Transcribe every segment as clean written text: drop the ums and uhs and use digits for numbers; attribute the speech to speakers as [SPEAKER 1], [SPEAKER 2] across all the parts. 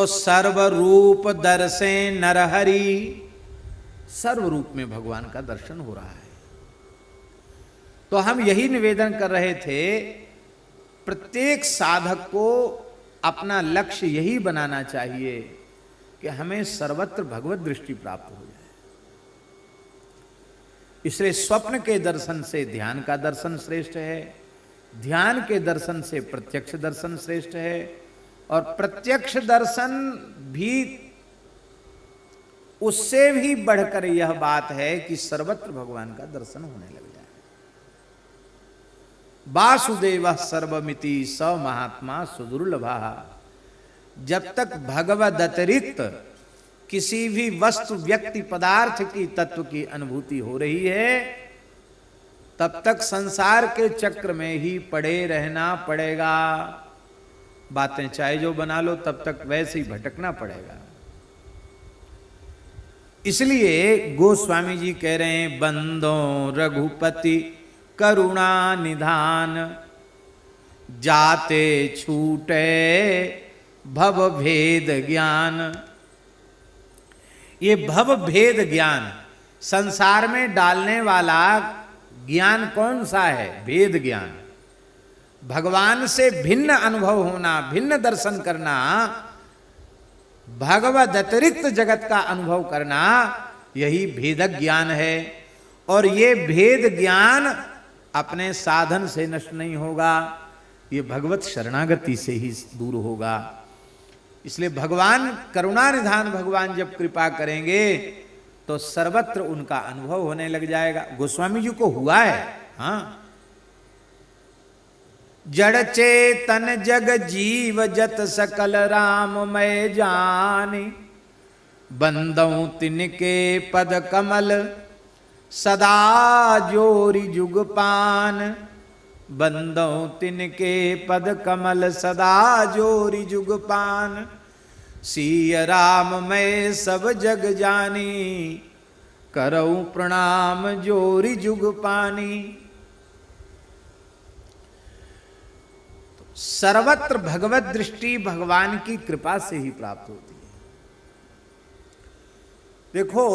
[SPEAKER 1] तो सर्वरूप दर्शे नरहरि, सर्व रूप में भगवान का दर्शन हो रहा है। तो हम यही निवेदन कर रहे थे, प्रत्येक साधक को अपना लक्ष्य यही बनाना चाहिए कि हमें सर्वत्र भगवत दृष्टि प्राप्त हो जाए। इसलिए स्वप्न के दर्शन से ध्यान का दर्शन श्रेष्ठ है, ध्यान के दर्शन से प्रत्यक्ष दर्शन श्रेष्ठ है, और प्रत्यक्ष दर्शन भी उससे भी बढ़कर यह बात है कि सर्वत्र भगवान का दर्शन होने लग जाए। वासुदेव सर्वमिति स महात्मा सुदुर्लभा। जब तक भगवद अतिरिक्त किसी भी वस्तु व्यक्ति पदार्थ की तत्व की अनुभूति हो रही है, तब तक संसार के चक्र में ही पड़े रहना पड़ेगा। बातें चाहे जो बना लो, तब तक वैसे ही भटकना पड़ेगा। इसलिए गोस्वामी जी कह रहे हैं, बंदो रघुपति करुणा निधान, जाते छूटे भव भेद ज्ञान। ये भव भेद ज्ञान, संसार में डालने वाला ज्ञान कौन सा है? भेद ज्ञान। भगवान से भिन्न अनुभव होना, भिन्न दर्शन करना, भगवद अतिरिक्त जगत का अनुभव करना, यही भेद ज्ञान है। और ये भेद ज्ञान अपने साधन से नष्ट नहीं होगा, ये भगवत शरणागति से ही दूर होगा। इसलिए भगवान करुणा निधान, भगवान जब कृपा करेंगे तो सर्वत्र उनका अनुभव होने लग जाएगा। गोस्वामी जी को हुआ है। हाँ, जड़ चेतन जग जीव जत सकल राम मय जानी, बंदौ तिनके पद कमल सदा जोरी जुग पान। बंदौ तिनके पद कमल सदा जोरी जुग पान। सिय राम मैं सब जग जानी, करऊं प्रणाम जोरी जुग पानी। सर्वत्र भगवत दृष्टि भगवान की कृपा से ही प्राप्त होती है। देखो,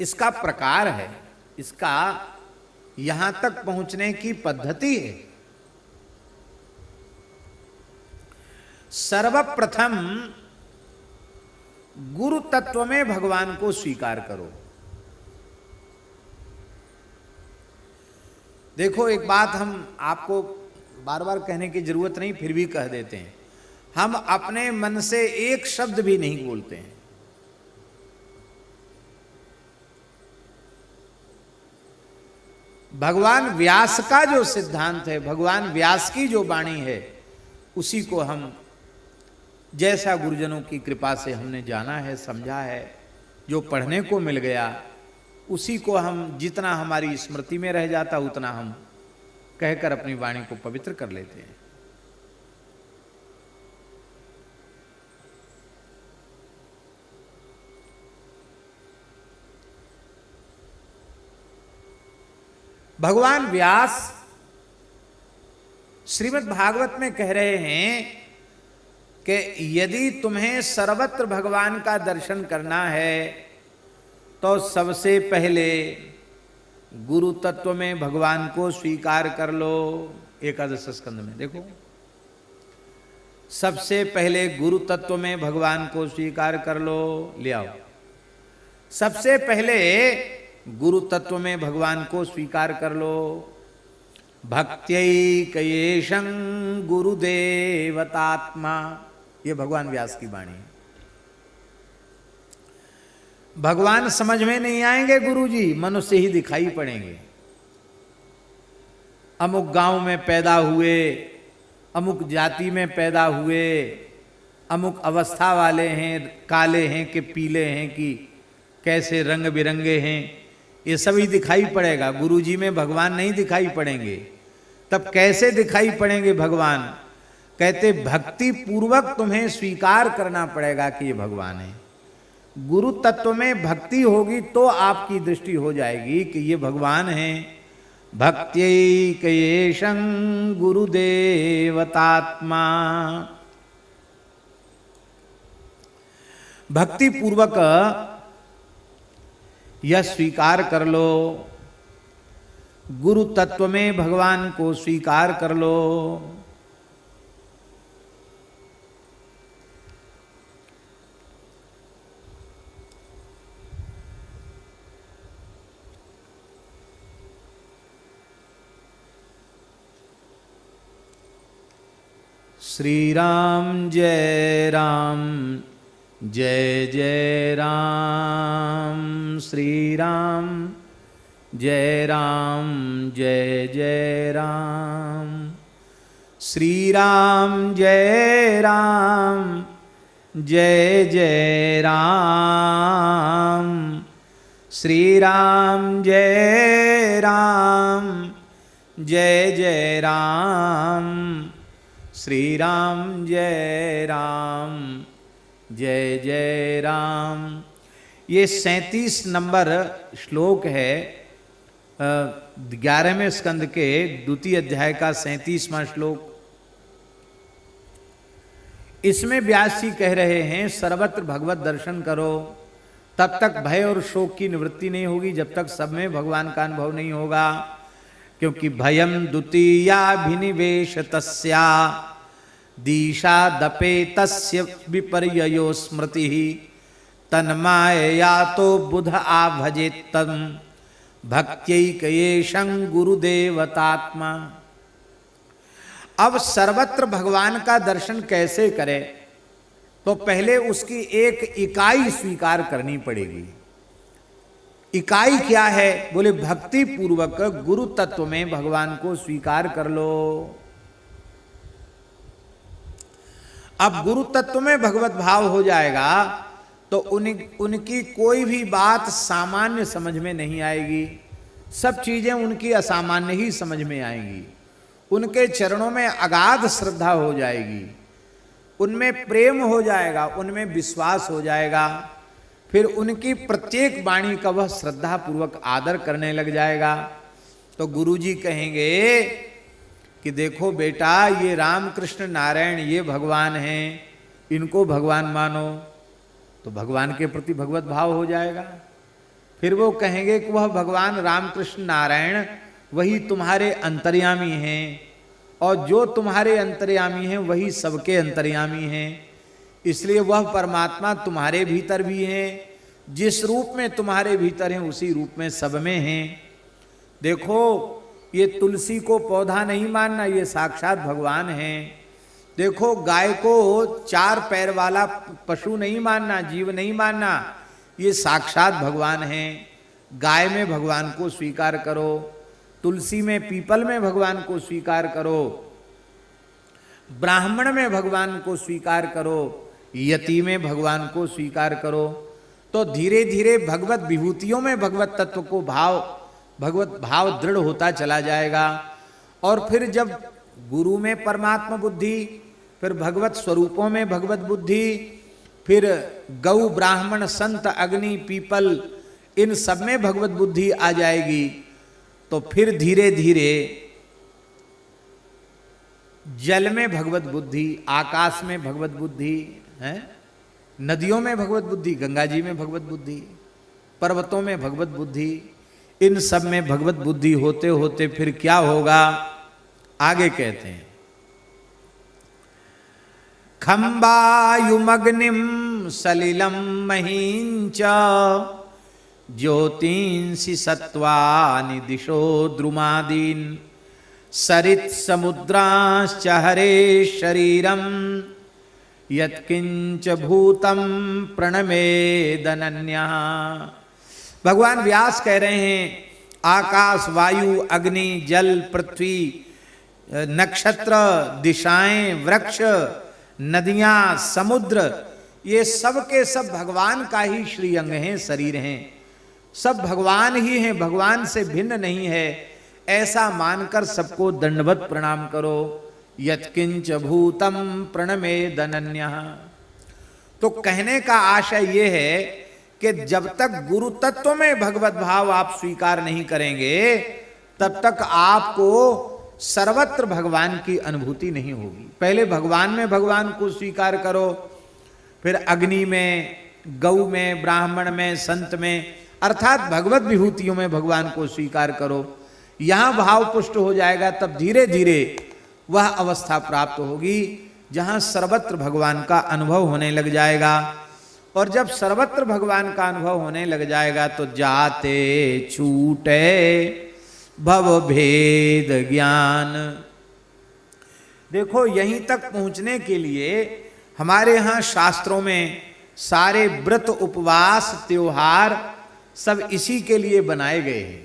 [SPEAKER 1] इसका प्रकार है, इसका यहां तक पहुंचने की पद्धति है। सर्वप्रथम गुरु तत्व में भगवान को स्वीकार करो। देखो, एक बात हम आपको बार बार कहने की जरूरत नहीं, फिर भी कह देते हैं। हम अपने मन से एक शब्द भी नहीं बोलते हैं। भगवान व्यास का जो सिद्धांत है, भगवान व्यास की जो वाणी है, उसी को हम जैसा गुरुजनों की कृपा से हमने जाना है, समझा है, जो पढ़ने को मिल गया, उसी को हम, जितना हमारी स्मृति में रह जाता उतना हम कहकर अपनी वाणी को पवित्र कर लेते हैं। भगवान व्यास श्रीमद् भागवत में कह रहे हैं कि यदि तुम्हें सर्वत्र भगवान का दर्शन करना है तो सबसे पहले गुरु तत्व में भगवान को स्वीकार कर लो। एकादश स्कंद में देखो, सबसे पहले गुरु तत्व में भगवान को स्वीकार कर लो। ले आओ, सबसे पहले गुरु तत्व में भगवान को स्वीकार कर लो। भक्त्यैकयेशं गुरुदेवतात्मा, ये भगवान व्यास की वाणी है। भगवान समझ में नहीं आएंगे गुरु जी, मनुष्य ही दिखाई पड़ेंगे। अमुक गांव में पैदा हुए, अमुक जाति में पैदा हुए, अमुक अवस्था वाले हैं, काले हैं कि पीले हैं कि कैसे रंग बिरंगे हैं, ये सभी दिखाई पड़ेगा। गुरु जी में भगवान नहीं दिखाई पड़ेंगे। तब कैसे दिखाई पड़ेंगे भगवान? कहते भक्ति पूर्वक तुम्हें स्वीकार करना पड़ेगा कि ये भगवान है। गुरु तत्व में भक्ति होगी तो आपकी दृष्टि हो जाएगी कि ये भगवान है। भक्त्यैकयेशं गुरुदेवतात्मा। भक्ति पूर्वक यह स्वीकार कर लो, गुरु तत्व में भगवान को स्वीकार कर लो। श्री राम जय राम जय जय राम, श्री राम जय राम जय जय राम, श्री राम जय राम जय जय राम, श्री राम जय राम जय जय राम, श्री राम जय राम जय जय राम। ये 37 नंबर श्लोक है 11वें स्कंद के द्वितीय अध्याय का 37वां श्लोक। इसमें व्यास जी कह रहे हैं सर्वत्र भगवत दर्शन करो, तब तक भय और शोक की निवृत्ति नहीं होगी, जब तक सब में भगवान का अनुभव नहीं होगा। क्योंकि भयम द्वितीयाभिनिवेश तस्या दीशा दपे तस्य विपर्ययो स्मृति तन्मायया तो बुध आभजेत तम भक्त्यैकयेशं गुरुदेवतात्मा। अब सर्वत्र भगवान का दर्शन कैसे करें, तो पहले उसकी एक इकाई स्वीकार करनी पड़ेगी। इकाई क्या है? बोले भक्ति पूर्वक गुरु तत्व में भगवान को स्वीकार कर लो। अब गुरु तत्व में भगवत भाव हो जाएगा तो उनकी कोई भी बात सामान्य समझ में नहीं आएगी, सब चीजें उनकी असामान्य ही समझ में आएंगी। उनके चरणों में अगाध श्रद्धा हो जाएगी, उनमें प्रेम हो जाएगा, उनमें विश्वास हो जाएगा। फिर उनकी प्रत्येक वाणी का वह श्रद्धा पूर्वक आदर करने लग जाएगा। तो गुरुजी कहेंगे कि देखो बेटा, ये रामकृष्ण नारायण ये भगवान हैं, इनको भगवान मानो, तो भगवान के प्रति भगवत भाव हो जाएगा। फिर वो कहेंगे कि वह भगवान रामकृष्ण नारायण वही तुम्हारे अंतर्यामी हैं, और जो तुम्हारे अंतर्यामी हैं वही सबके अंतर्यामी हैं, इसलिए वह परमात्मा तुम्हारे भीतर भी हैं, जिस रूप में तुम्हारे भीतर हैं उसी रूप में सब में हैं। देखो, ये तुलसी को पौधा नहीं मानना, ये साक्षात भगवान हैं। देखो, गाय को 4 पैर वाला पशु नहीं मानना, जीव नहीं मानना, ये साक्षात भगवान हैं। गाय में भगवान को स्वीकार करो, तुलसी में, पीपल में भगवान को स्वीकार करो, ब्राह्मण में भगवान को स्वीकार करो, यति में भगवान को स्वीकार करो। तो धीरे धीरे भगवत विभूतियों में भगवत तत्व को भगवत भाव दृढ़ होता चला जाएगा। और फिर जब गुरु में परमात्मा बुद्धि, फिर भगवत स्वरूपों में भगवत बुद्धि, फिर गौ ब्राह्मण संत अग्नि पीपल इन सब में भगवत बुद्धि आ जाएगी, तो फिर धीरे धीरे जल में भगवत बुद्धि, आकाश में भगवत बुद्धि है, नदियों में भगवत बुद्धि, गंगा जी में भगवत बुद्धि, पर्वतों में भगवत बुद्धि, इन सब में भगवत बुद्धि होते होते फिर क्या होगा? आगे कहते हैं, खम्बायुमग्निम सलिलम महींच ज्योतिंसि सत्वानि दिशो द्रुमादीन सरित समुद्राश्च हरे शरीरम यत्किंच भूतम प्रणमेदनन्यः। भगवान व्यास कह रहे हैं, आकाश, वायु, अग्नि, जल, पृथ्वी, नक्षत्र, दिशाएं, वृक्ष, नदियां, समुद्र, ये सब के सब भगवान का ही श्रीअंग हैं, शरीर हैं, सब भगवान ही हैं, भगवान से भिन्न नहीं है। ऐसा मानकर सबको दंडवत प्रणाम करो। यत्किंच भूतम प्रणमेदनन्यः। तो कहने का आशय ये है कि जब तक गुरु तत्व में भगवत भाव आप स्वीकार नहीं करेंगे, तब तक आपको सर्वत्र भगवान की अनुभूति नहीं होगी। पहले भगवान में भगवान को स्वीकार करो, फिर अग्नि में, गौ में, ब्राह्मण में, संत में, अर्थात भगवत विभूतियों में भगवान को स्वीकार करो। यहां भाव पुष्ट हो जाएगा, तब धीरे धीरे वह अवस्था प्राप्त होगी जहां सर्वत्र भगवान का अनुभव होने लग जाएगा। और जब सर्वत्र भगवान का अनुभव होने लग जाएगा तो जाते छूटे भव भेद ज्ञान। देखो, यहीं तक पहुंचने के लिए हमारे यहाँ शास्त्रों में सारे व्रत, उपवास, त्योहार सब इसी के लिए बनाए गए हैं।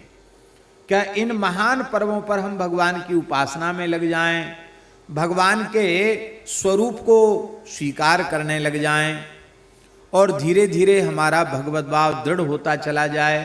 [SPEAKER 1] क्या इन महान पर्वों पर हम भगवान की उपासना में लग जाएं, भगवान के स्वरूप को स्वीकार करने लग जाएं और धीरे धीरे हमारा भगवत भाव दृढ़ होता चला जाए।